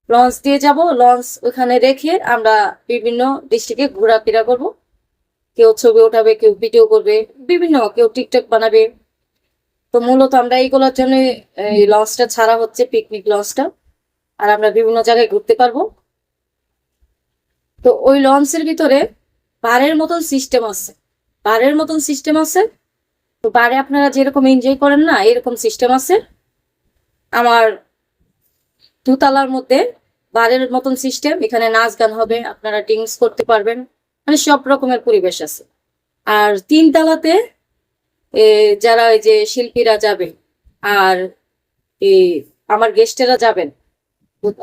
Launch দিয়ে যাব, launch ওখানে রেখে আমরা বিভিন্ন ডিস্ট্রিক্টে ঘোরাফেরা করব। কেউ ছবি উঠাবে, কেউ ভিডিও করবে, বিভিন্ন কেউ টিকটক বানাবে। তো মূলত আমরা এইগুলোর জন্য এই লঞ্চটা ছাড়া হচ্ছে, পিকনিক লঞ্চটা। আর আমরা বিভিন্ন জায়গায় ঘুরতে পারবো। তো ওই লঞ্চের ভিতরে বারের মতন সিস্টেম আছে, বারের মতন সিস্টেম আছে। তো বারে আপনারা যেরকম এনজয় করেন না, এরকম সিস্টেম আছে। আমার দুতলার মধ্যে বারের মতন সিস্টেম, এখানে নাচ গান হবে, আপনারা ড্রিঙ্কস করতে পারবেন, মানে সব রকমের পরিবেশ আছে। আর 3 তলাতে যারা ওই যে শিল্পীরা যাবে আর এই আমার গেস্টেরা যাবেন,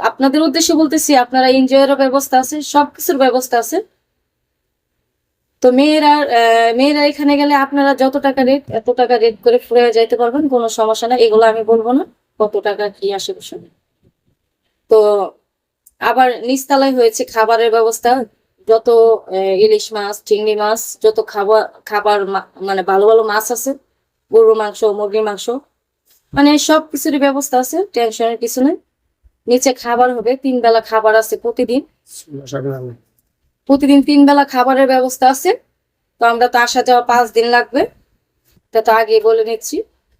আপনাদের উদ্দেশ্যে বলতেছি, আপনারা এনজয়ের ব্যবস্থা আছে, সবকিছুর ব্যবস্থা আছে। তো মেয়েরা এখানে গেলে আপনারা যত টাকা রেট, এত টাকা রেট করে ফুরে যাইতে পারবেন, কোনো সমস্যা না। এগুলো আমি বলবো না কত টাকা কি আসে বসে। তো আবার নিচতলায় হয়েছে খাবারের ব্যবস্থা, যত ইলিশ মাছ, চিংড়ি মাছ, যত খাবার খাবার মানে ভালো ভালো মাছ আছে, গরুর মাংস, মুরগির মাংস, মানে সব কিছুরই ব্যবস্থা আছে, টেনশনের কিছু নেই। নিচে খাবার হবে, 3 বেলা খাবার আছে প্রতিদিন, প্রতিদিন 3 বেলা খাবারের ব্যবস্থা আছে। তো আমরা তো আসা যাওয়া 5 দিন লাগবে, এটা তো আগে বলে নিচ্ছি।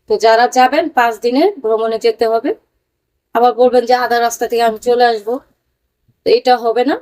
তো যারা যাবেন 5 দিনের ভ্রমণে যেতে হবে। আবার বলবেন যে আধা রাস্তা থেকে আমি চলে আসবো, তো এটা হবে না।